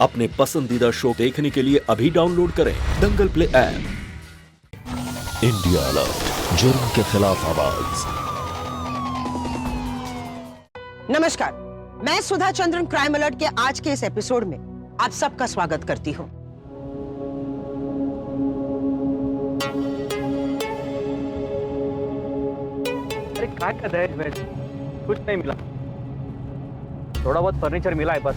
अपने पसंदीदा शो देखने के लिए अभी डाउनलोड करें दंगल प्ले ऐप। इंडिया अलर्ट, जुर्म के खिलाफ आवाज। नमस्कार, मैं सुधा चंद्रन क्राइम अलर्ट के आज के इस एपिसोड में आप सबका स्वागत करती हूँ। अरे काय का दहेज वहेज कुछ नहीं मिला, थोड़ा बहुत फर्नीचर मिला है बस।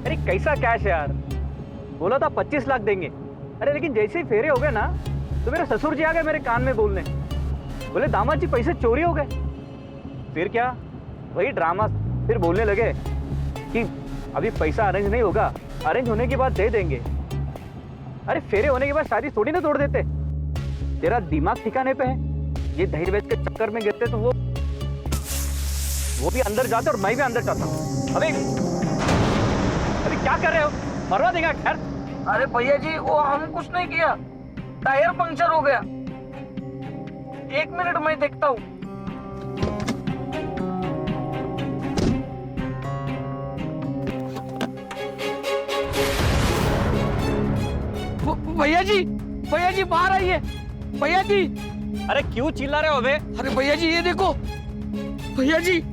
अरे कैसा कैश है यार, बोला था 25 लाख देंगे। अरे लेकिन जैसे ही फेरे हो गए ना तो मेरे ससुर जी आ गए मेरे कान में बोलने, बोले दामाद जी पैसे चोरी हो गए। फिर क्या, वही ड्रामा। फिर बोलने लगे कि अभी पैसा अरेंज नहीं होगा, अरेंज होने के बाद दे देंगे। अरे फेरे होने के बाद शादी थोड़ी ना तोड़ देते। तेरा दिमाग ठिकाने पे है? ये दहेज वहेज के चक्कर में गिरते तो वो भी अंदर जाते और मैं भी अंदर जाता। अबे क्या कर रहे हो, मरवा देगा खैर। अरे भैया जी, वो हम कुछ नहीं किया, टायर पंक्चर हो गया। 1 मिनट मैं देखता हूँ। भैया जी बाहर आइए। भैया जी। अरे क्यों चिल्ला रहे हो बे? अरे भैया जी ये देखो। भैया जी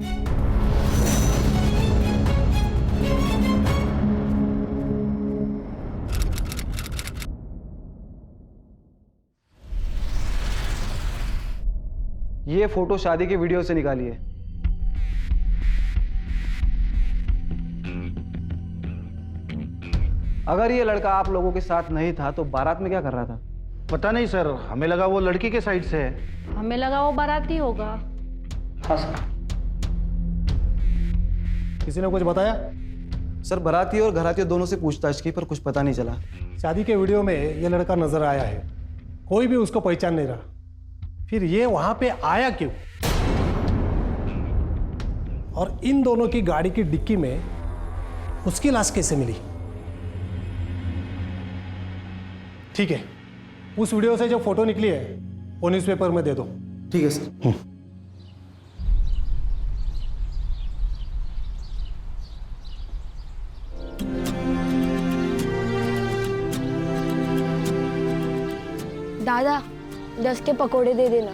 ये फोटो शादी के वीडियो से निकाली है। अगर ये लड़का आप लोगों के साथ नहीं था तो बारात में क्या कर रहा था? पता नहीं सर, हमें लगा वो लड़की के साइड से है। हमें लगा वो बाराती होगा। हाँ सर। किसी ने कुछ बताया? सर बाराती और घराती दोनों से पूछताछ की पर कुछ पता नहीं चला। शादी के वीडियो में ये लड़का नजर आया है, कोई भी उसको पहचान नहीं रहा। फिर ये वहां पे आया क्यों? और इन दोनों की गाड़ी की डिक्की में उसकी लाश कैसे मिली? ठीक है, उस वीडियो से जो फोटो निकली है वो न्यूज़पेपर में दे दो। ठीक है सर। दादा 10 के पकोड़े दे देना।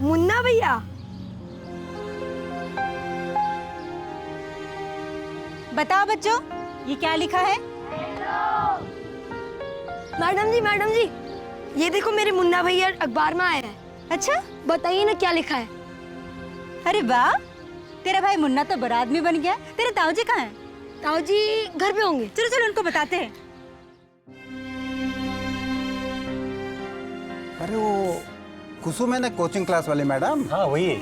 मुन्ना भैया, बताओ बच्चों ये क्या लिखा है? मैडम जी ये देखो मेरे मुन्ना भैया अखबार में आया है। अच्छा बताइए ना क्या लिखा है। अरे वाह, तेरा भाई मुन्ना तो बड़ा आदमी बन गया। तेरे ताऊजी कहाँ हैं? ताऊजी घर पे होंगे। चलो चलो उनको बताते हैं। अरे वो कुसुम है ना, कोचिंग क्लास वाली मैडम? हाँ वही है।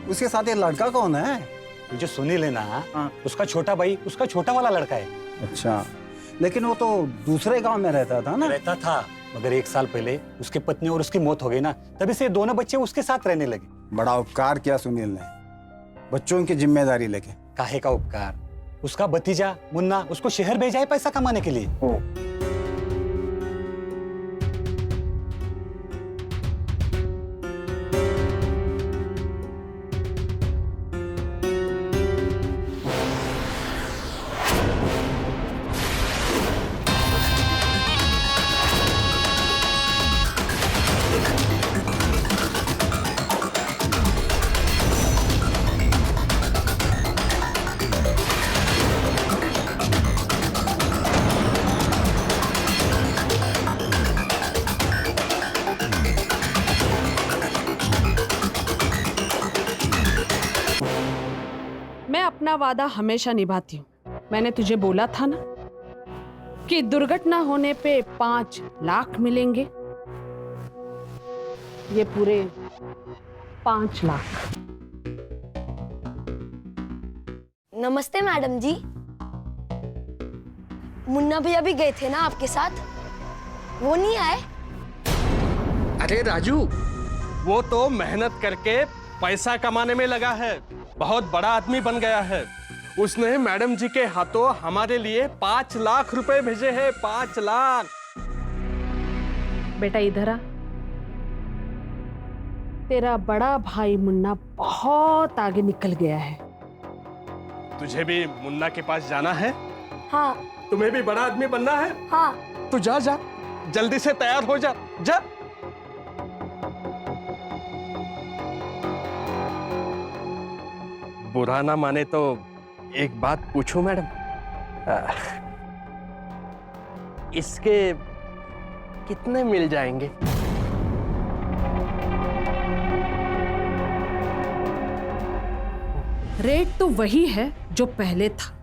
उसके साथ ये लड़का कौन है? जो सुनील है ना, उसका छोटा भाई, उसका छोटा वाला लड़का है। अच्छा, लेकिन वो तो दूसरे गांव में रहता था ना? रहता था, मगर 1 साल पहले उसके पत्नी और उसकी मौत हो गई ना, तभी से दोनों बच्चे उसके साथ रहने लगे। बड़ा उपकार किया सुनील ने, बच्चों की जिम्मेदारी लेके। काहे का उपकार? उसका भतीजा मुन्ना उसको शहर भेजा है पैसा कमाने के लिए। मैं अपना वादा हमेशा निभाती हूँ। मैंने तुझे बोला था ना कि दुर्घटना होने पे 5 लाख मिलेंगे। ये पूरे 5 लाख। नमस्ते मैडम जी। मुन्ना भैया भी गए थे ना आपके साथ, वो नहीं आए? अरे राजू, वो तो मेहनत करके पैसा कमाने में लगा है, बहुत बड़ा आदमी बन गया है। उसने मैडम जी के हाथों हमारे लिए 5 लाख रुपए भेजे हैं। 5 लाख। बेटा इधर आ। तेरा बड़ा भाई मुन्ना बहुत आगे निकल गया है। तुझे भी मुन्ना के पास जाना है? हाँ। तुम्हें भी बड़ा आदमी बनना है? हाँ। तो जा जा, जल्दी से तैयार हो जा, जा। बुरा ना माने तो एक बात पूछूं मैडम? इसके कितने मिल जाएंगे? रेट तो वही है जो पहले था।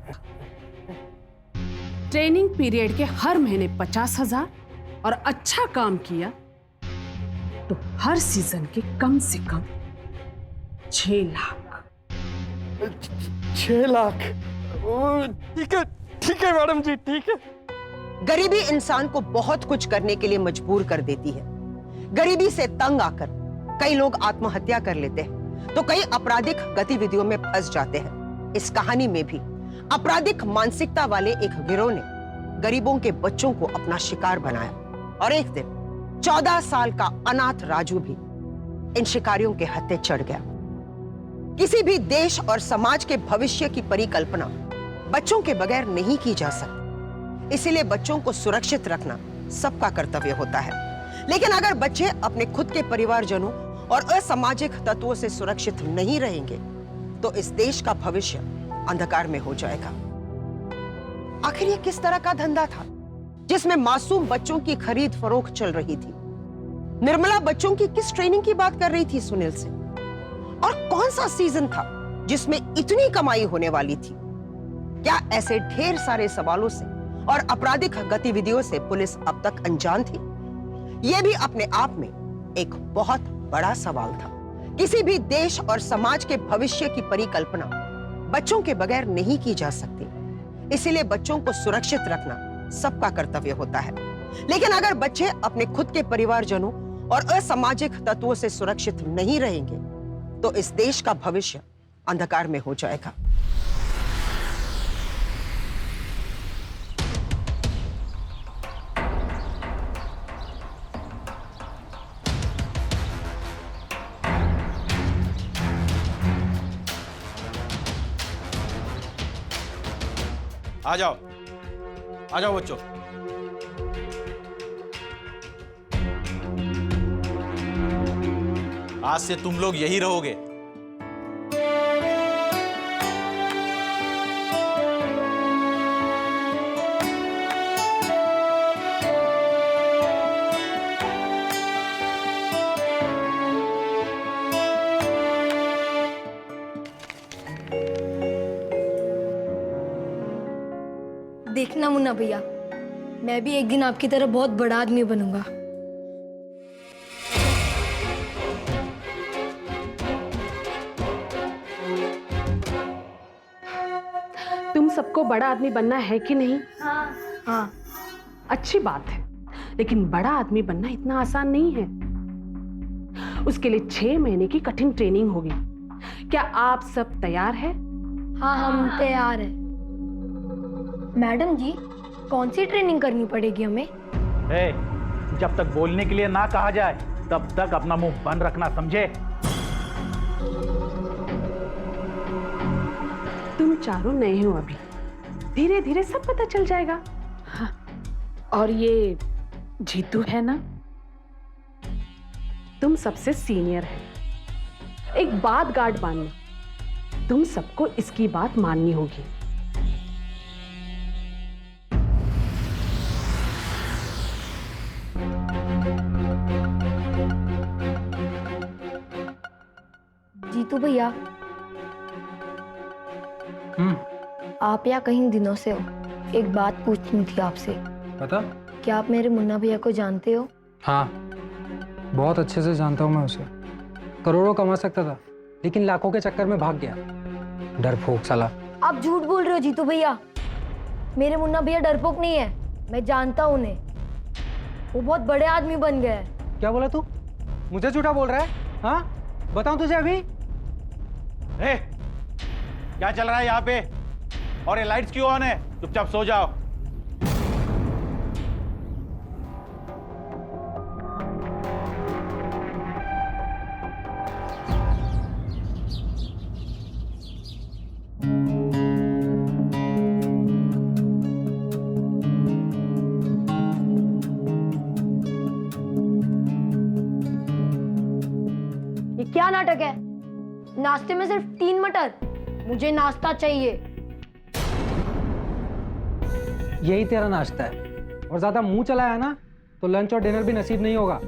ट्रेनिंग पीरियड के हर महीने 50,000 और अच्छा काम किया तो हर सीजन के कम से कम 6 लाख। 6 लाख? ठीक है मैडम जी, ठीक है। गरीबी इंसान को बहुत कुछ करने के लिए मजबूर कर देती है। गरीबी से तंग आकर कई लोग आत्महत्या कर लेते हैं तो कई आपराधिक गतिविधियों में फंस जाते हैं। इस कहानी में भी आपराधिक मानसिकता वाले एक गिरोह ने गरीबों के बच्चों को अपना शिकार बनाया और एक दिन 14 साल का अनाथ राजू भी इन शिकारियों के हत्थे चढ़ गया। किसी भी देश और समाज के भविष्य की परिकल्पना बच्चों के बगैर नहीं की जा सकती। इसीलिए बच्चों को सुरक्षित रखना सबका कर्तव्य होता है। लेकिन अगर बच्चे अपने खुद के परिवारजनों और असामाजिक तत्वों से सुरक्षित नहीं रहेंगे तो इस देश का भविष्य अंधकार में हो जाएगा। आखिर ये किस तरह का धंधा था जिसमें मासूम बच्चों की खरीद फरोख्त चल रही थी? निर्मला बच्चों की किस ट्रेनिंग की बात कर रही थी सुनील से? और कौन सा सीजन था जिसमें इतनी कमाई होने वाली थी? क्या ऐसे ढेर सारे सवालों से और आपराधिक गतिविधियों से पुलिस अब तक अनजान थी? यह भी अपने आप में एक बहुत बड़ा सवाल था। किसी भी देश और समाज के भविष्य की परिकल्पना बच्चों के बगैर नहीं की जा सकती। इसीलिए बच्चों को सुरक्षित रखना सबका कर्तव्य होता है। लेकिन अगर बच्चे अपने खुद के परिवारजनों और असामाजिक तत्वों से सुरक्षित नहीं रहेंगे तो इस देश का भविष्य अंधकार में हो जाएगा। आ जाओ बच्चों। आज से तुम लोग यही रहोगे। देखना मुन्ना भैया, मैं भी एक दिन आपकी तरह बहुत बड़ा आदमी बनूंगा। तुम सबको बड़ा आदमी बनना है कि नहीं? हाँ। अच्छी बात है, लेकिन बड़ा आदमी बनना इतना आसान नहीं है। उसके लिए 6 महीने की कठिन ट्रेनिंग होगी। क्या आप सब तैयार हैं? हाँ, हम तैयार हैं। मैडम जी, कौन सी ट्रेनिंग करनी पड़ेगी हमें? जब तक बोलने के लिए ना कहा जाए तब तक अपना मुंह बंद रखना, समझे? तुम चारों नए हो अभी, धीरे धीरे सब पता चल जाएगा। हाँ। और ये जीतू है ना, तुम सबसे सीनियर है। एक बात गार्ड मानना, तुम सबको इसकी बात माननी होगी। जीतू भैया, आप यहाँ कहीं दिनों से हो। एक बात पूछनी थी आपसे। बता। क्या आप मेरे मुन्ना भैया को जानते हो? हाँ, बहुत अच्छे से जानता हूँ मैं उसे। करोड़ों कमा सकता था, लेकिन लाखों के चक्कर में भाग गया। डरपोक साला। आप झूठ बोल रहे हो जीतू भैया। मेरे मुन्ना भैया डरपोक नहीं है, मैं जानता हूँ उन्हें। वो बहुत बड़े आदमी बन गए हैं। क्या बोला तू? मुझे झूठा बोल रहा है? हाँ, बताऊं तुझे अभी? क्या चल रहा है यहाँ पे? और ये लाइट्स क्यों ऑन है? चुपचाप सो जाओ। क्या नाटक है? नाश्ते में सिर्फ 3 मटर। मुझे नाश्ता चाहिए। यही तेरा नाश्ता है, और ज्यादा मुंह चलाया ना तो लंच और डिनर भी नसीब नहीं होगा।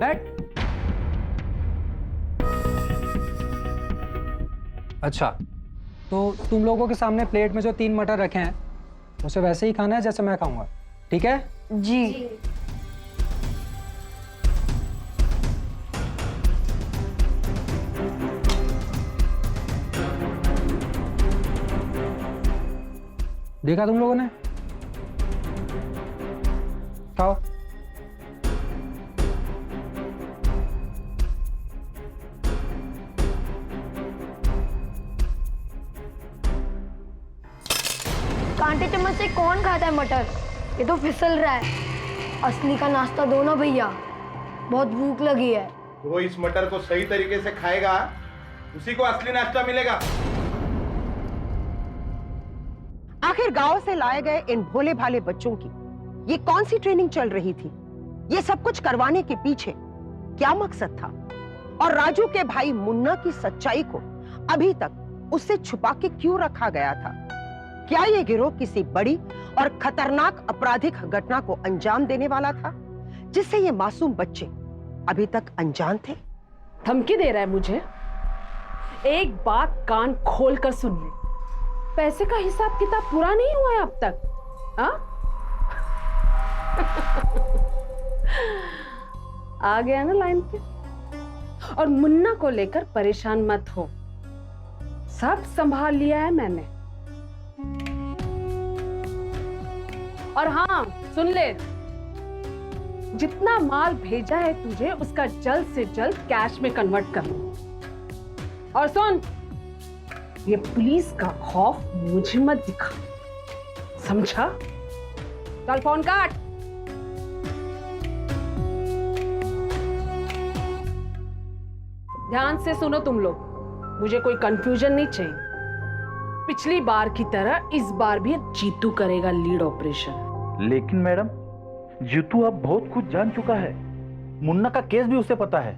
बैठ। अच्छा, तो तुम लोगों के सामने प्लेट में जो 3 मटर रखे हैं उसे वैसे ही खाना है जैसे मैं खाऊंगा, ठीक है? जी। देखा तुम लोगों ने? खाओ। कांटे चम्मच से कौन खाता है मटर? ये तो फिसल रहा है। असली का नाश्ता दो ना भैया, बहुत भूख लगी है। जो इस मटर को सही तरीके से खाएगा उसी को असली नाश्ता मिलेगा। आखिर गांव से लाए गए इन भोले भाले बच्चों की ये कौन सी ट्रेनिंग चल रही थी? ये सब कुछ करवाने के पीछे क्या मकसद था? और राजू के भाई मुन्ना की सच्चाई को अभी तक उससे छुपा के क्यों रखा गया था? क्या ये गिरोह किसी बड़ी और खतरनाक आपराधिक घटना को अंजाम देने वाला था जिससे ये मासूम बच्चे अभी तक अनजान थे? धमकी दे रहा है मुझे? एक बात कान खोल कर सुन ले, पैसे का हिसाब किताब पूरा नहीं हुआ है अब तक। हाँ? आ गया ना लाइन पे? और मुन्ना को लेकर परेशान मत हो, सब संभाल लिया है मैंने। और हाँ सुन ले, जितना माल भेजा है तुझे उसका जल्द से जल्द कैश में कन्वर्ट कर लो। और सुन, ये पुलिस का खौफ मुझे मत दिखा, समझा? चल फोन काट। ध्यान से सुनो तुम लोग, मुझे कोई कंफ्यूजन नहीं चाहिए। पिछली बार की तरह इस बार भी जीतू करेगा लीड ऑपरेशन। लेकिन मैडम, जीतू अब बहुत कुछ जान चुका है। मुन्ना का केस भी उसे पता है।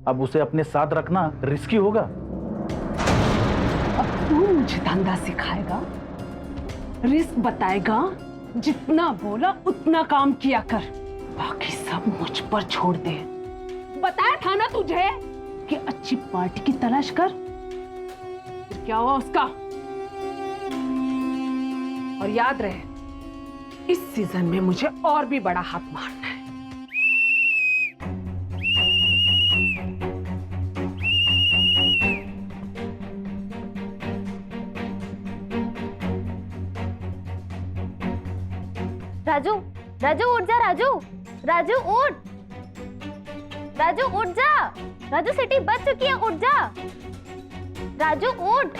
अब उसे अपने साथ रखना रिस्की होगा। अब तू मुझे धंधा सिखाएगा, रिस्क बताएगा, जितना बोला उतना काम किया कर, बाकी सब मुझ पर छोड़ दे। बताया था ना तुझे कि अच्छी पार्टी की तलाश कर। फिर क्या हुआ उसका? और याद रहे, इस सीजन में मुझे और भी बड़ा हाथ मारना है। राजू, राजू उठ जा। राजू, राजू उठ। राजू उठ जा। राजू सिटी बज चुकी है, उठ जा। राजू उठ।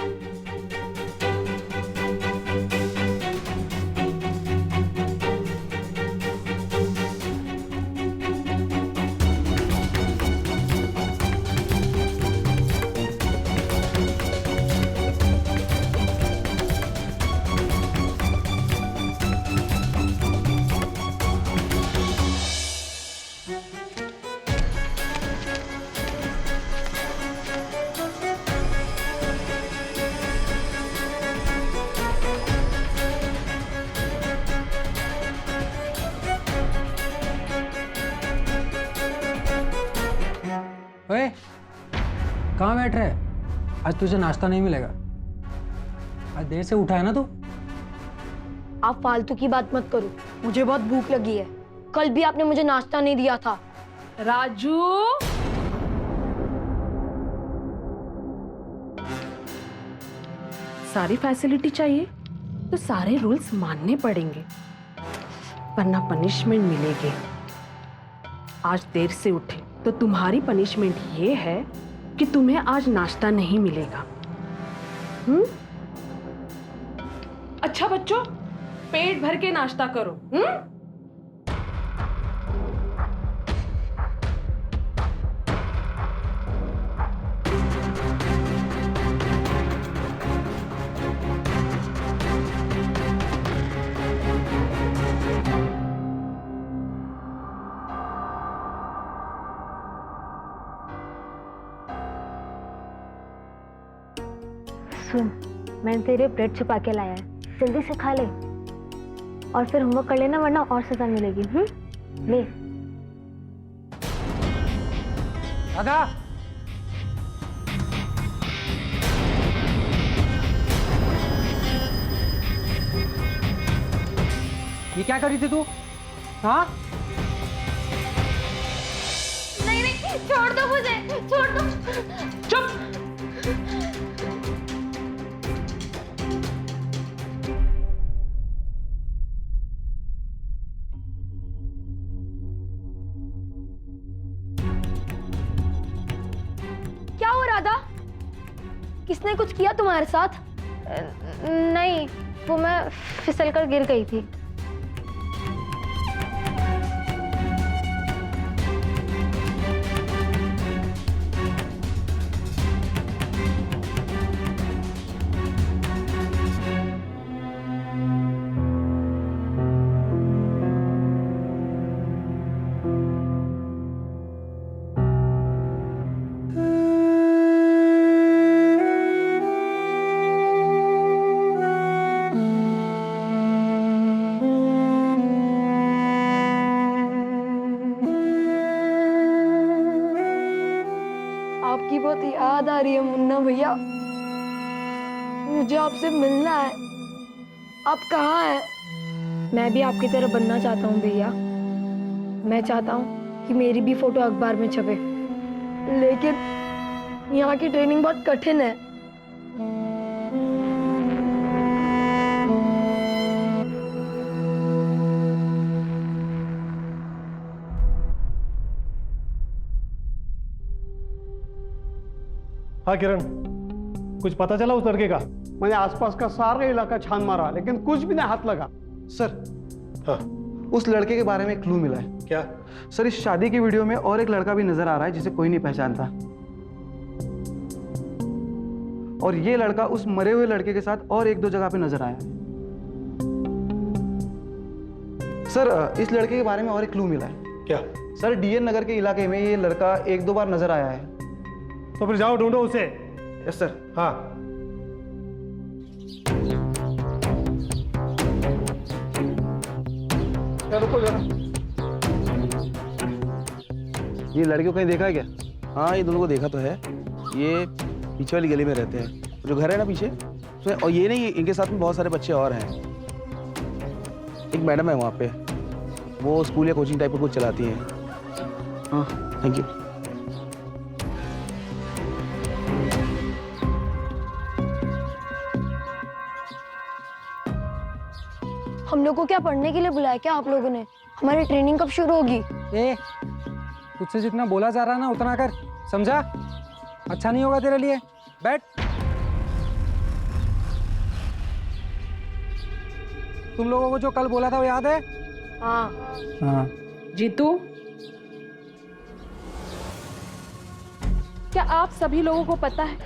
ओए, कहाँ बैठ रहे? आज तुझे नाश्ता नहीं मिलेगा। आज देर से उठा है ना तू? आप फालतू की बात मत करो, मुझे बहुत भूख लगी है। कल भी आपने मुझे नाश्ता नहीं दिया था। राजू, सारी फैसिलिटी चाहिए तो सारे रूल्स मानने पड़ेंगे, वरना पनिशमेंट मिलेगी। आज देर से उठे तो तुम्हारी पनिशमेंट ये है कि तुम्हें आज नाश्ता नहीं मिलेगा। अच्छा बच्चों, पेट भर के नाश्ता करो। सुन, मैंने तेरे ब्रेड छुपा के लाया है, जल्दी से खा ले और फिर होमवर्क कर लेना, वरना और सजा मिलेगी। ले। राधा, ये क्या कर रही थी तू? हाँ? नहीं नहीं, छोड़ दो मुझे, छोड़ दो। चुप। क्या हो राधा? किसने कुछ किया तुम्हारे साथ? नहीं, वो मैं फिसल कर गिर गई थी। आपकी बहुत याद आ रही है मुन्ना भैया, मुझे आपसे मिलना है। आप कहाँ हैं? मैं भी आपकी तरह बनना चाहता हूँ भैया। मैं चाहता हूँ कि मेरी भी फोटो अखबार में छपे, लेकिन यहाँ की ट्रेनिंग बहुत कठिन है। हाँ किरण, कुछ पता चला उस लड़के का? मैंने आसपास का सारा इलाका छान मारा, लेकिन कुछ भी नहीं हाथ लगा। सर, हाँ, उस लड़के के बारे में एक क्लू मिला है। क्या? सर, इस शादी की वीडियो में और एक लड़का भी नजर आ रहा है जिसे कोई नहीं पहचानता, और ये लड़का उस मरे हुए लड़के के साथ और एक दो जगह पे नजर आया है। सर, इस लड़के के बारे में और एक क्लू मिला है। क्या? सर, डीएन नगर के इलाके में ये लड़का एक दो बार नजर आया है। तो फिर जाओ ढूंढो उसे। Yes sir. हाँ। रुको जरा। ये लड़के को कहीं देखा है क्या? हाँ, ये दोनों को देखा तो है। ये पीछे वाली गली में रहते हैं, जो घर है ना पीछे, और ये नहीं, इनके साथ में बहुत सारे बच्चे और हैं। एक मैडम है वहाँ पे, वो स्कूल या कोचिंग टाइप का कुछ चलाती हैं। हाँ, थैंक यू। हम लोग को क्या पढ़ने के लिए बुलाया क्या आप लोगों ने? हमारी ट्रेनिंग कब शुरू होगी? तुझसे जितना बोला जा रहा है ना उतना कर, समझा? अच्छा नहीं होगा तेरे लिए। बैठ। तुम लोगों को जो कल बोला था वो याद है? हाँ। हाँ। जीतू, क्या आप सभी लोगों को पता है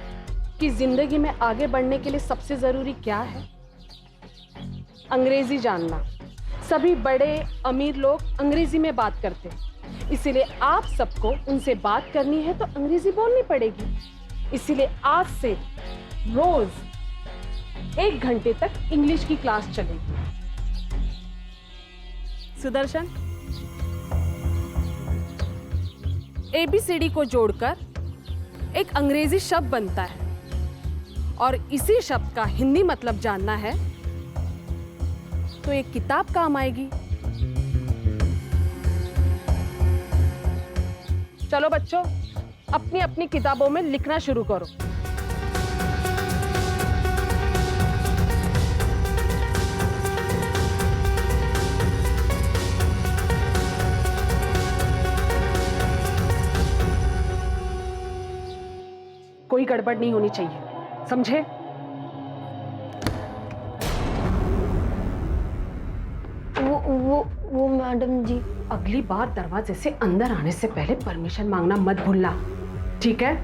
कि जिंदगी में आगे बढ़ने के लिए सबसे जरूरी क्या है? अंग्रेजी जानना। सभी बड़े अमीर लोग अंग्रेजी में बात करते हैं, इसीलिए आप सबको उनसे बात करनी है तो अंग्रेजी बोलनी पड़ेगी। इसीलिए आज से रोज 1 घंटे तक इंग्लिश की क्लास चलेगी। सुदर्शन, ABCD को जोड़कर एक अंग्रेजी शब्द बनता है, और इसी शब्द का हिंदी मतलब जानना है तो एक किताब काम आएगी। चलो बच्चों, अपनी अपनी किताबों में लिखना शुरू करो। कोई गड़बड़ नहीं होनी चाहिए, समझे? वो मैडम जी, अगली बार दरवाजे से अंदर आने से पहले परमिशन मांगना मत भूलना, ठीक है?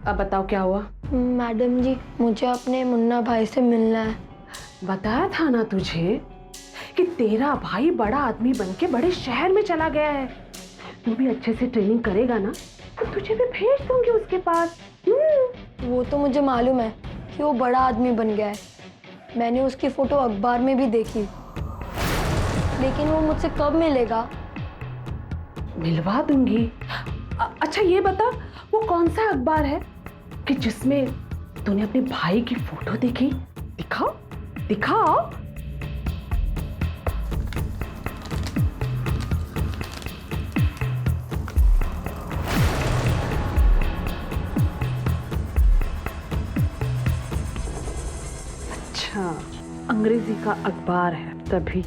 अब बताओ क्या हुआ? मैडम जी, मुझे अपने मुन्ना भाई से मिलना है। बताया था ना तुझे कि तेरा भाई बड़ा आदमी बनके बड़े शहर में चला गया है। तू भी अच्छे से ट्रेनिंग करेगा ना तो तुझे भी भेज दूंगी उसके पास। वो तो मुझे मालूम है कि वो बड़ा आदमी बन गया है। मैंने उसकी फोटो अखबार में भी देखी, लेकिन वो मुझसे कब मिलेगा? मिलवा दूंगी। अच्छा ये बता, वो कौन सा अखबार है कि जिसमें तूने अपने भाई की फोटो देखी? दिखाओ दिखाओ। अच्छा, अंग्रेजी का अखबार है तभी।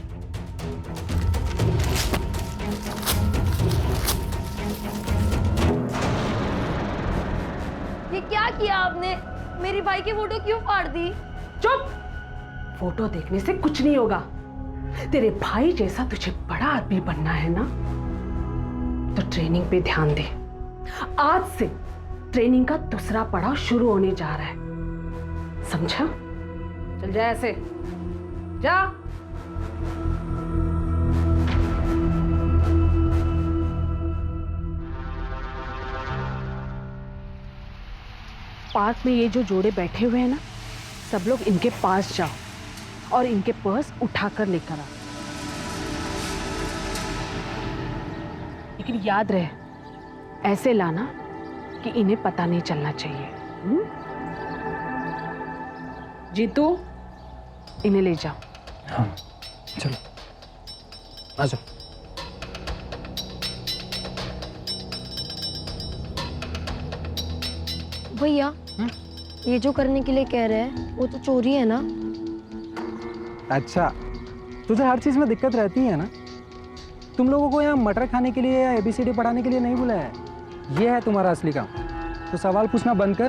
ये क्या किया आपने? मेरी भाई की फोटो क्यों फाड़ दी? चुप! फोटो देखने से कुछ नहीं होगा। तेरे भाई जैसा तुझे बड़ा आदमी बनना है ना, तो ट्रेनिंग पे ध्यान दे। आज से ट्रेनिंग का दूसरा पड़ाव शुरू होने जा रहा है, समझा? चल जा, ऐसे जा। पार्क में ये जो जोड़े बैठे हुए हैं ना, सब लोग इनके पास जाओ और इनके पर्स उठाकर लेकर आओ। लेकिन याद रहे, ऐसे लाना कि इन्हें पता नहीं चलना चाहिए। जीतू, इन्हें ले जाओ। हाँ चलो आ जाओ। भैया, ये जो करने के लिए कह रहे हैं वो तो चोरी है ना? अच्छा, तुझे हर चीज में दिक्कत रहती है ना? तुम लोगों को यहाँ मटर खाने के लिए या ABCD पढ़ाने के लिए नहीं बुलाया है। ये है तुम्हारा असली काम। तो सवाल पूछना बंद कर,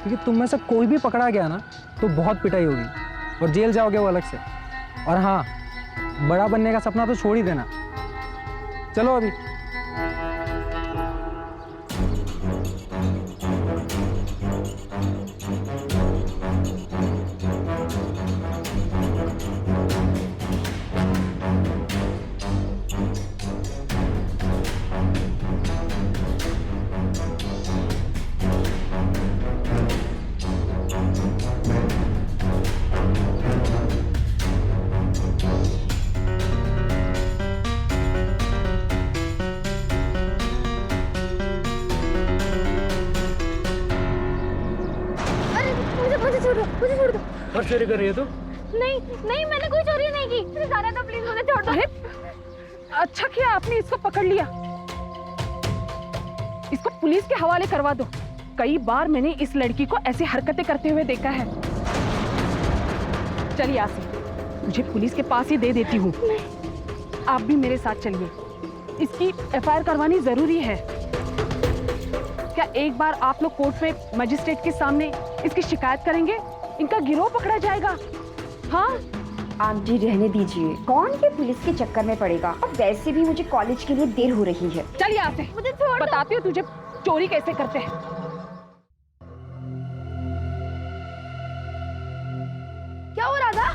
क्योंकि तुम में से कोई भी पकड़ा गया ना तो बहुत पिटाई होगी और जेल जाओगे वो अलग से। और हाँ, बड़ा बनने का सपना तो छोड़ ही देना। चलो अभी। मुझे छोड़ दो। और चोरी कर रही है तू? नहीं नहीं, मैंने कोई चोरी नहीं की। मुझे जाने दो प्लीज, मुझे छोड़ दो। अरे अच्छा किया आपने इसको पकड़ लिया। इसको पुलिस के हवाले करवा दो। कई बार मैंने इस लड़की को ऐसी हरकतें करते हुए देखा है। चलिए आसिफ, मुझे पुलिस के पास ही दे देती हूँ। आप भी मेरे साथ चलिए। इसकी FIR करवानी जरूरी है। क्या एक बार आप लोग कोर्ट में मजिस्ट्रेट के सामने इसकी शिकायत करेंगे, इनका गिरोह पकड़ा जाएगा। हाँ आप जी रहने दीजिए, कौन के पुलिस के चक्कर में पड़ेगा। और वैसे भी मुझे कॉलेज के लिए देर हो रही है। चलिए आते, मुझे छोड़ दो। बताती हूँ तुझे चोरी कैसे करते हैं। क्या हो राधा?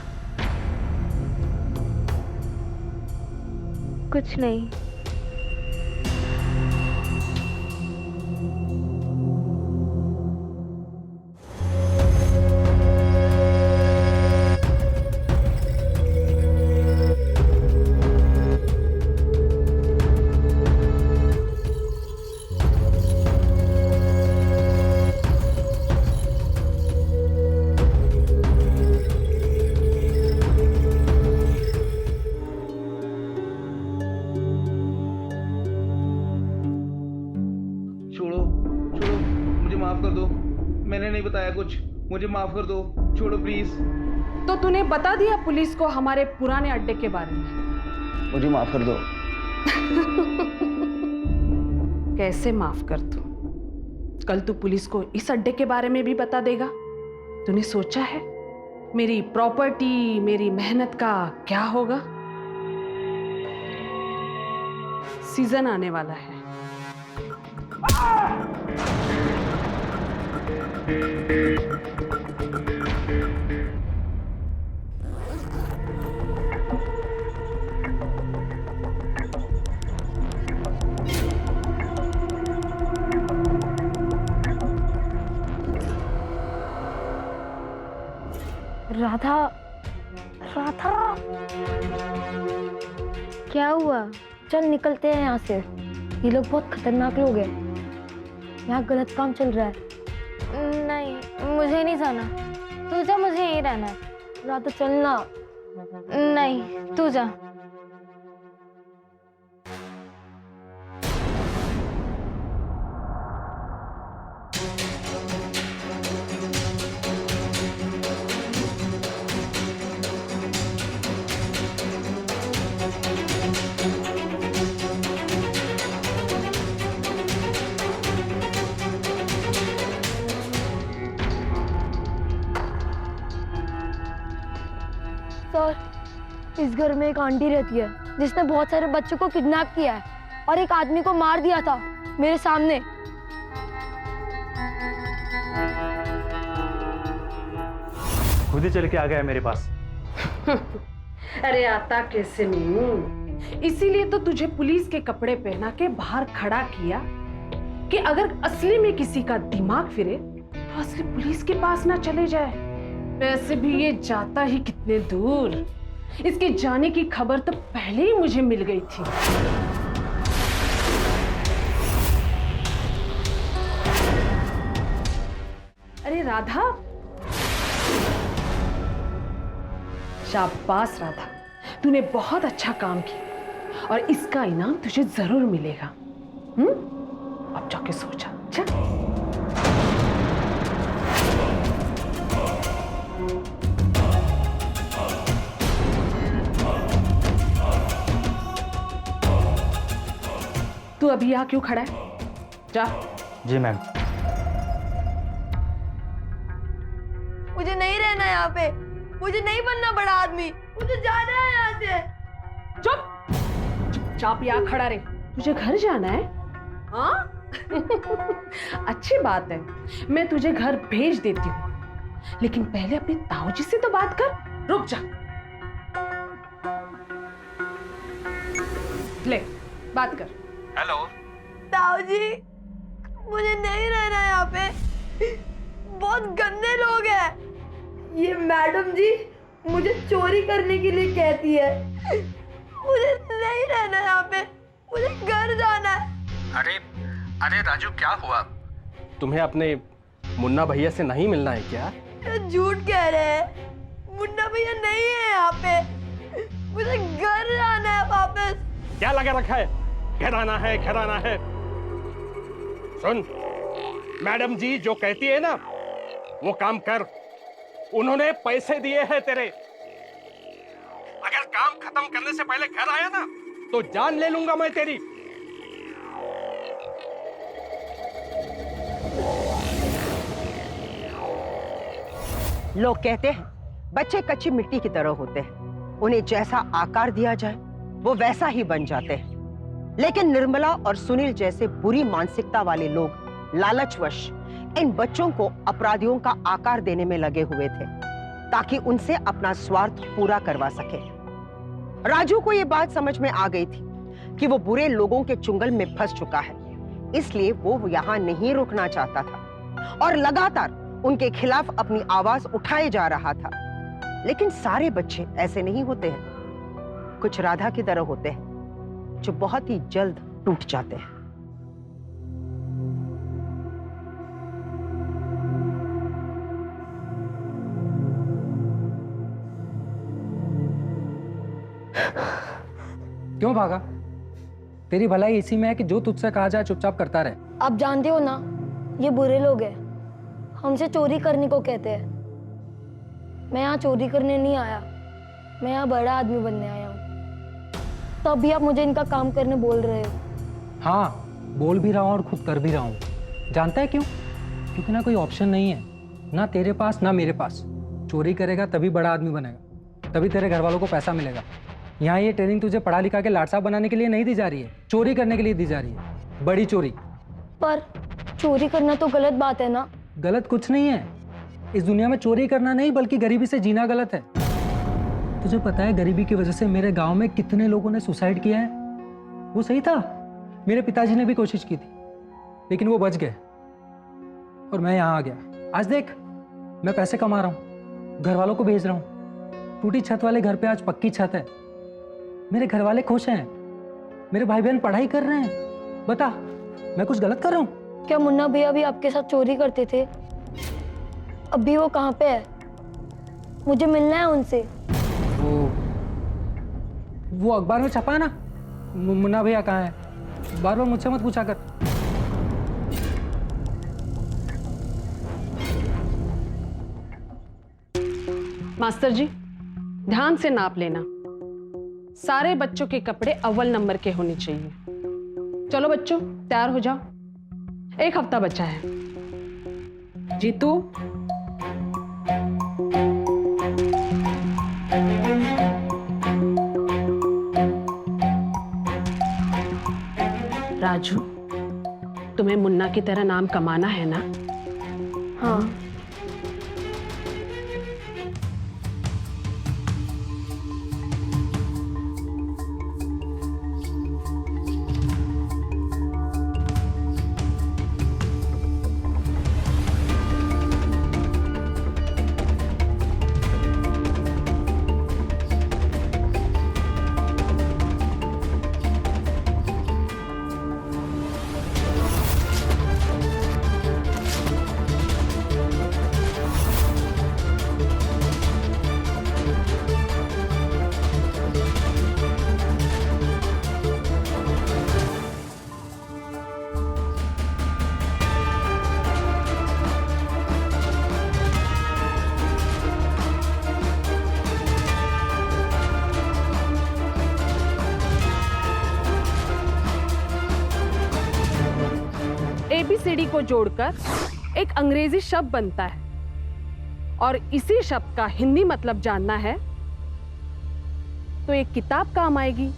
कुछ नहीं। मुझे माफ कर दो, छोड़ो प्लीज। तो तूने बता दिया पुलिस को हमारे पुराने अड्डे के बारे में? मुझे माफ कर दो। कैसे माफ कर दूं? कल तू पुलिस को इस अड्डे के बारे में भी बता देगा। तूने सोचा है मेरी प्रॉपर्टी, मेरी मेहनत का क्या होगा? सीजन आने वाला है। राधा, राधा, क्या हुआ? चल निकलते हैं यहाँ से। ये लोग बहुत खतरनाक लोग हैं। यहाँ गलत काम चल रहा है। नहीं, मुझे नहीं जाना। तू जा, मुझे यहीं रहना है। राधा चलना। नहीं, तू जा। सर, इस घर में एक आंटी रहती है जिसने बहुत सारे बच्चों को किडनैप किया है और एक आदमी को मार दिया था मेरे सामने। खुद ही चल के आ गया मेरे पास। अरे आता कैसे नहीं, इसीलिए तो तुझे पुलिस के कपड़े पहना के बाहर खड़ा किया कि अगर असली में किसी का दिमाग फिरे तो असली पुलिस के पास ना चले जाए। वैसे भी ये जाता ही कितने दूर, इसके जाने की खबर तो पहले ही मुझे मिल गई थी। अरे राधा, शाबाश राधा, तूने बहुत अच्छा काम किया और इसका इनाम तुझे जरूर मिलेगा। अब जाके सोचा। चल। तू अभी यहाँ क्यों खड़ा है? जा। जी मैम। मुझे नहीं रहना यहाँ पे। मुझे नहीं बनना बड़ा आदमी। मुझे जाना है यहाँ से। चुप, चुपचाप यहाँ खड़ा रहे। तुझे घर जाना है? हाँ? अच्छी बात है, मैं तुझे घर भेज देती हूँ, लेकिन पहले अपने ताऊजी से तो बात कर। रुक जा। ले, बात कर। हेलो ताऊजी, मुझे नहीं रहना यहाँ पे। बहुत गंदे लोग हैं। ये मैडम जी मुझे चोरी करने के लिए कहती है। मुझे नहीं रहना यहाँ पे। मुझे घर जाना है। अरे राजू, क्या हुआ? तुम्हें अपने मुन्ना भैया से नहीं मिलना है क्या? झूठ कह रहे हैं। मुन्ना भैया नहीं है यहाँ पे। मुझे घर जाना है वापस। क्या लगा रखा है? घर आना है, घर आना है। सुन, मैडम जी जो कहती है ना, वो काम कर। उन्होंने पैसे दिए हैं तेरे। अगर काम खत्म करने से पहले घर आया ना, तो जान ले लूंगा मैं तेरी। लोग कहते हैं बच्चे कच्ची मिट्टी की तरह होते हैं, उन्हें जैसा आकार दिया जाए वो वैसा ही बन जाते हैं। लेकिन निर्मला और सुनील जैसे बुरी मानसिकता वाले लोग लालचवश इन बच्चों को अपराधियों का आकार देने में लगे हुए थे ताकि उनसे अपना स्वार्थ पूरा करवा सके। राजू को यह बात समझ में आ गई थी कि वो बुरे लोगों के चुंगल में फंस चुका है, इसलिए वो यहां नहीं रुकना चाहता था और लगातार उनके खिलाफ अपनी आवाज उठाए जा रहा था। लेकिन सारे बच्चे ऐसे नहीं होते हैं, कुछ राधा की तरह होते हैं जो बहुत ही जल्द टूट जाते हैं। क्यों भागा? तेरी भलाई इसी में है कि जो तुझसे कहा जाए चुपचाप करता रहे। आप जानते हो ना, ये बुरे लोग हैं, हमसे चोरी करने को कहते हैं। मैं यहाँ चोरी करने नहीं आया, मैं यहाँ बड़ा आदमी बनने आया हूँ। तभी आप मुझे इनका काम करने बोल रहे हो। हाँ, बोल भी रहा हूँ और खुद कर भी रहा हूँ। जानता है क्यों? क्योंकि ना कोई ऑप्शन नहीं है, ना तेरे पास ना मेरे पास। चोरी करेगा तभी बड़ा आदमी बनेगा, तभी तेरे घर वालों को पैसा मिलेगा। यहाँ ये ट्रेनिंग तुझे पढ़ा लिखा के लाट साहब बनाने के लिए नहीं दी जा रही है, चोरी करने के लिए दी जा रही है, बड़ी चोरी। पर चोरी करना तो गलत बात है ना? गलत कुछ नहीं है। इस दुनिया में चोरी करना नहीं बल्कि गरीबी से जीना गलत है। तुझे पता है गरीबी की वजह से मेरे गांव में कितने लोगों ने सुसाइड किया है? वो सही था, मेरे पिताजी ने भी कोशिश की थी, लेकिन वो बच गए और मैं यहाँ आ गया। आज देख, मैं पैसे कमा रहा हूँ, घर वालों को भेज रहा हूँ। टूटी छत वाले घर पे आज पक्की छत है। मेरे घर वाले खुश हैं, मेरे भाई बहन पढ़ाई कर रहे हैं। बता, मैं कुछ गलत कर रहा हूँ? क्या मुन्ना भैया भी आपके साथ चोरी करते थे? अभी वो कहाँ पे है? मुझे मिलना है उनसे। वो अखबार में छपा है ना, मुन्ना भैया कहाँ है? बार बार मुझसे मत पूछा कर। मास्टर जी, ध्यान से नाप लेना। सारे बच्चों के कपड़े अव्वल नंबर के होने चाहिए। चलो बच्चों, तैयार हो जाओ, 1 हफ्ता बचा है। जीतू, राजू, तुम्हें मुन्ना की तरह नाम कमाना है ना? हाँ। ABCD को जोड़कर एक अंग्रेजी शब्द बनता है और इसी शब्द का हिंदी मतलब जानना है तो एक किताब काम आएगी।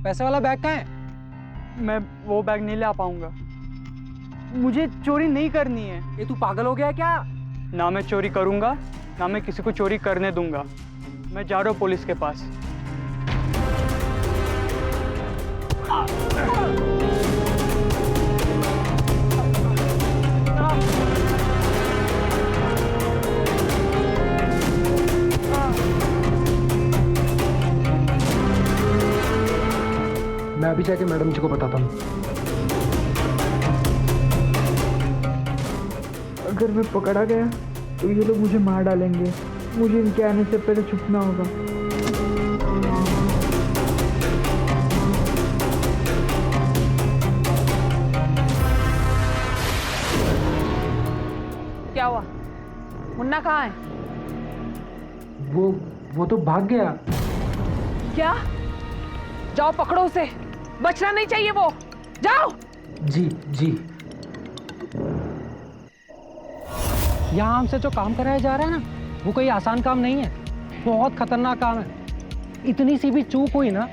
पैसे वाला बैग कहाँ है? मैं वो बैग नहीं ला पाऊंगा। मुझे चोरी नहीं करनी है। ये तू पागल हो गया है क्या? ना मैं चोरी करूंगा, ना मैं किसी को चोरी करने दूंगा। मैं जा रहा हूँ पुलिस के पास। मैं अभी जाके मैडम जी को बताता हूँ। अगर मैं पकड़ा गया तो ये लोग मुझे मार डालेंगे। मुझे इनके आने से पहले छुपना होगा। क्या हुआ? मुन्ना कहाँ है? वो तो भाग गया। क्या? जाओ पकड़ो उसे, बचना नहीं चाहिए वो। जाओ। जी जी। यहाँ हमसे जो काम कराया जा रहा है ना, वो कोई आसान काम नहीं है, बहुत खतरनाक काम है। इतनी सी भी चूक हुई ना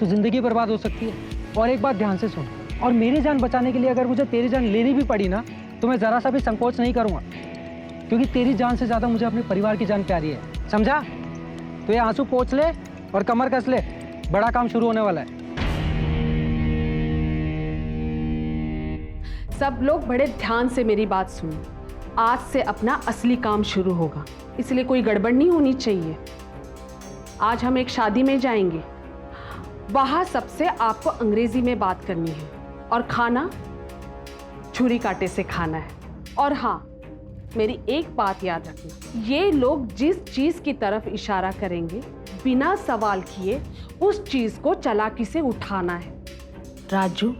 तो जिंदगी बर्बाद हो सकती है। और एक बात ध्यान से सुन, और मेरी जान बचाने के लिए अगर मुझे तेरी जान लेनी भी पड़ी ना तो मैं जरा सा भी संकोच नहीं करूंगा, क्योंकि तेरी जान से ज्यादा मुझे अपने परिवार की जान प्यारी है, समझा? तो ये आंसू पोंछ ले और कमर कस ले, बड़ा काम शुरू होने वाला है। सब लोग बड़े ध्यान से मेरी बात सुनो। आज से अपना असली काम शुरू होगा, इसलिए कोई गड़बड़ नहीं होनी चाहिए। आज हम एक शादी में जाएंगे, वहां सबसे आपको अंग्रेजी में बात करनी है और खाना छुरी कांटे से खाना है। और हाँ, मेरी एक बात याद रखना, ये लोग जिस चीज की तरफ इशारा करेंगे बिना सवाल किए उस चीज को चालाकी से उठाना है। राजू,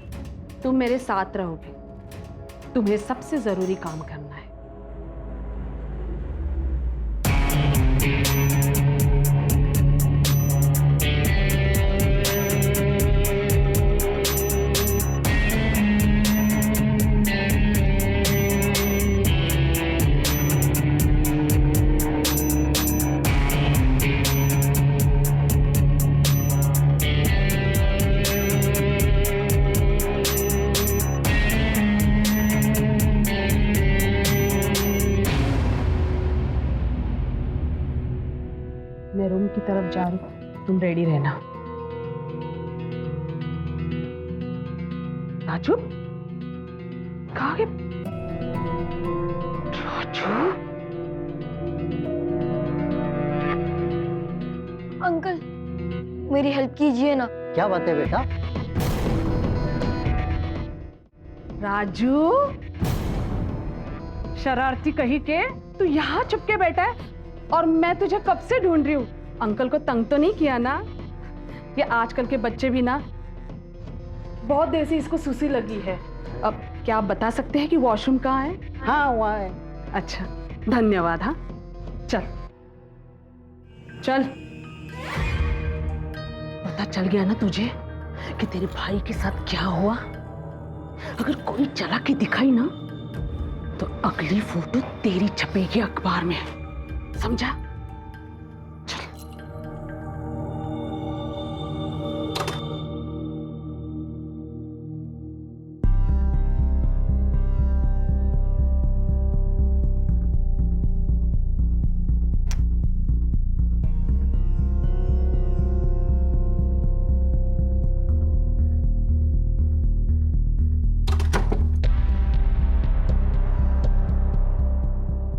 तुम मेरे साथ रहोगे, तुम्हें सबसे जरूरी काम करना है। मैं रूम की तरफ जा रही हूँ, तुम रेडी रहना। राजू कहाँ गए? राजू अंकल मेरी हेल्प कीजिए ना। क्या बात है बेटा? राजू शरारती कहीं के, तू यहाँ चुपके बैठा है और मैं तुझे कब से ढूंढ रही हूँ। अंकल को तंग तो नहीं किया ना? ये आजकल के बच्चे भी ना, बहुत देर से इसको सुसी लगी है। अब क्या आप बता सकते हैं कि वॉशरूम कहाँ है? हाँ वहाँ है। अच्छा धन्यवाद। हाँ चल चल। पता चल गया ना तुझे कि तेरे भाई के साथ क्या हुआ? अगर कोई चालाकी दिखाई ना तो अगली फोटो तेरी छपेगी अखबार में, समझा?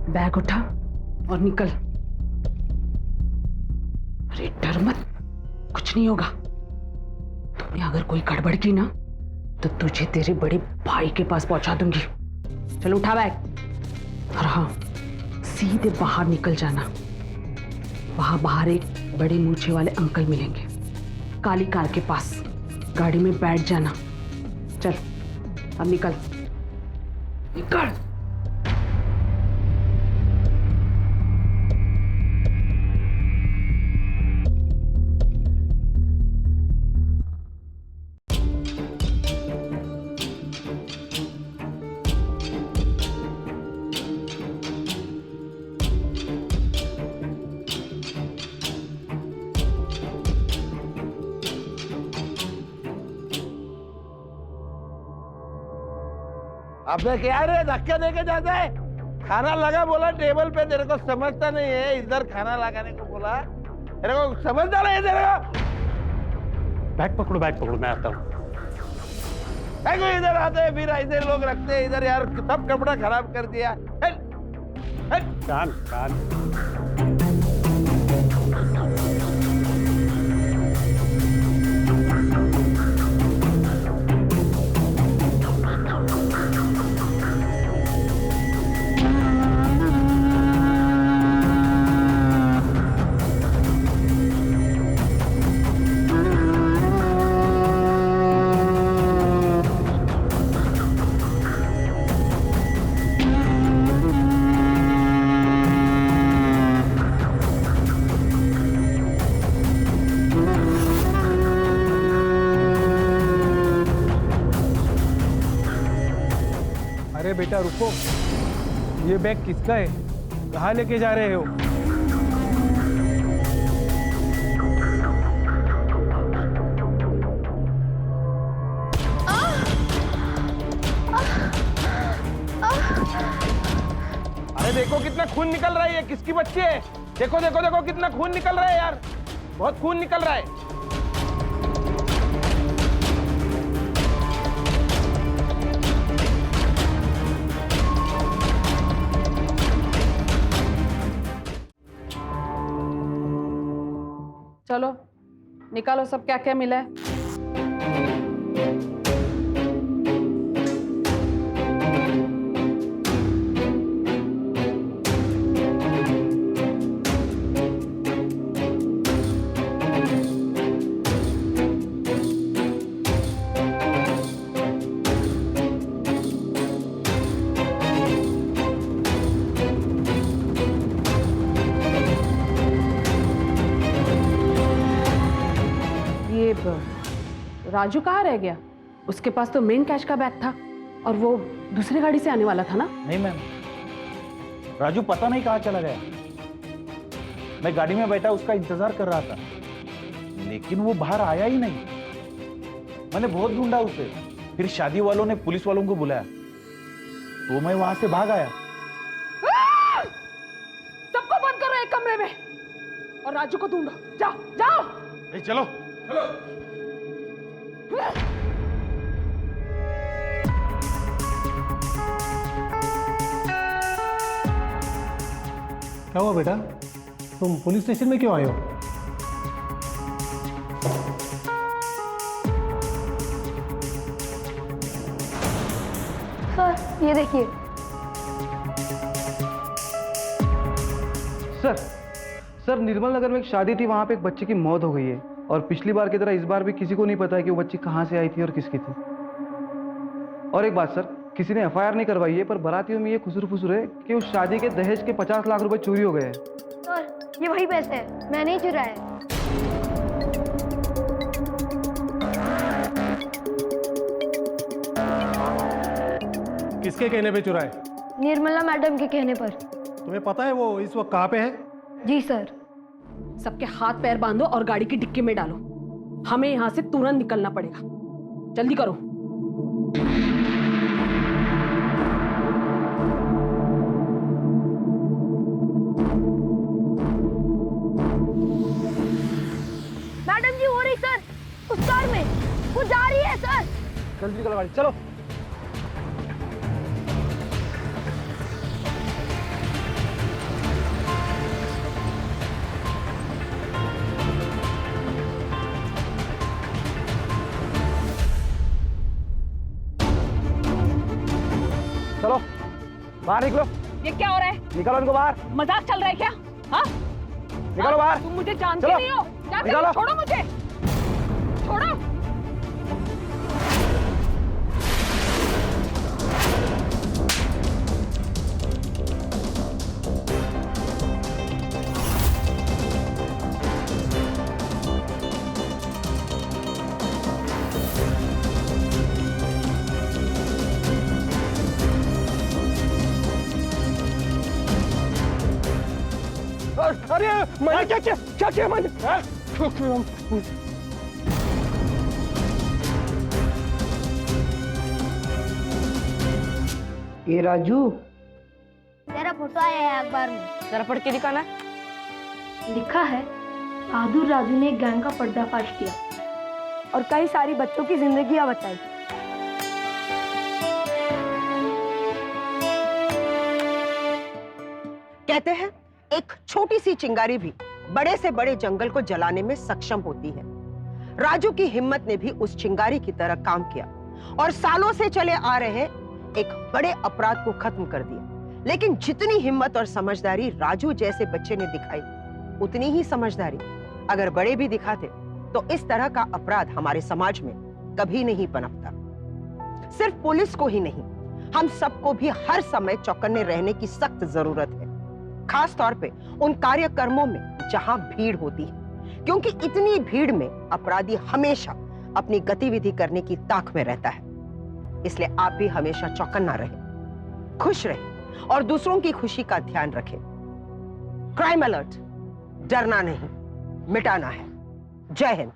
बैग उठा और निकल। अरे डर मत, कुछ नहीं होगा। तुमने अगर कोई गड़बड़ की ना तो तुझे तेरे बड़े भाई के पास पहुंचा दूंगी। चल उठा बैग और हाँ सीधे बाहर निकल जाना। वहां बाहर एक बड़े मूछे वाले अंकल मिलेंगे, काली कार के पास। गाड़ी में बैठ जाना। चल अब निकल निकल। अबे क्या रे धक्के देके जाता है? खाना लगा बोला टेबल पे, तेरे को समझता नहीं है? इधर खाना लगाने को बोला, तेरे को समझता नहीं है? तेरे को बैग पकड़ो मैं आता हूँ। इधर आते हैं फिर ऐसे लोग रखते हैं इधर। यार सब कपड़ा खराब कर दिया। कान अरे बेटा रुको, ये बैग किसका है? कहाँ लेके जा रहे हो? अरे देखो कितना खून निकल रहा है। ये किसकी बच्ची है? देखो देखो देखो कितना खून निकल रहा है यार, बहुत खून निकल रहा है। चलो निकालो सब क्या क्या मिला है। राजू कहाँ रह गया? उसके पास तो मेन कैश का बैग था और वो दूसरी गाड़ी से आने वाला था ना? नहीं मैम, राजू पता नहीं कहाँ चला गया। मैं गाड़ी में बैठा उसका इंतजार कर रहा था, लेकिन वो बाहर आया ही नहीं। मैंने बहुत ढूंढा उसे, फिर शादी वालों ने पुलिस वालों को बुलाया तो मैं वहां से भाग आया। सबको बंद करो एक कमरे में। और राजू को ढूंढो। जाओ जाओ। चलो चलो। क्या हुआ बेटा, तुम पुलिस स्टेशन में क्यों आए हो? सर ये देखिए। सर निर्मल नगर में एक शादी थी, वहां पे एक बच्चे की मौत हो गई है और पिछली बार की तरह इस बार भी किसी को नहीं पता है कि वो बच्ची कहां से आई थी और किसकी थी। और एक बात सर, किसी ने एफआईआर नहीं करवाई है, पर बारातियों में ये खुसर है कि उस शादी के दहेज के 50 लाख रुपए चोरी हो गए हैं। सर ये वही पैसे हैं, मैं नहीं चुराए। किसके कहने पे चुराए? निर्मला मैडम के कहने पर। तुम्हें पता है वो इस वक्त कहाँ पे है? जी सर। सबके हाथ पैर बांधो और गाड़ी की डिक्की में डालो। हमें यहाँ से तुरंत निकलना पड़ेगा। जल्दी करो। मैडम जी हो रही सर, उस कार में वो जा रही है सर। जल्दी निकलो गाड़ी, चलो। चलो बाहर निकलो। ये क्या हो रहा है? निकालो इनको बाहर। मजाक चल रहा है क्या? हाँ? निकालो बाहर। तुम मुझे जानते चलो। नहीं हो। क्या निकालो। करो? छोड़ो मुझे, छोड़ो। अरे मैंने क्या किया मैंने? ये राजू, तेरा फोटो आया है अखबार में, जरा पढ़ के दिखाना। लिखा है बहादुर राजू ने एक गैंग का पर्दाफाश किया और कई सारी बच्चों की जिंदगियां बचाई। कहते हैं एक छोटी सी चिंगारी भी बड़े से बड़े जंगल को जलाने में सक्षम होती है। राजू की हिम्मत ने भी उस चिंगारी की तरह काम किया और सालों से चले आ रहे एक बड़े अपराध को खत्म कर दिया। लेकिन जितनी हिम्मत और समझदारी राजू जैसे बच्चे ने दिखाई, उतनी ही समझदारी अगर बड़े भी दिखाते तो इस तरह का अपराध हमारे समाज में कभी नहीं पनपता। सिर्फ पुलिस को ही नहीं, हम सबको भी हर समय चौकन्ने रहने की सख्त जरूरत है, खास तौर पे उन कार्यक्रमों में जहां भीड़ होती है, क्योंकि इतनी भीड़ में अपराधी हमेशा अपनी गतिविधि करने की ताक में रहता है। इसलिए आप भी हमेशा चौकन्ना रहें, खुश रहें और दूसरों की खुशी का ध्यान रखें। क्राइम अलर्ट, डरना नहीं, मिटाना है। जय हिंद।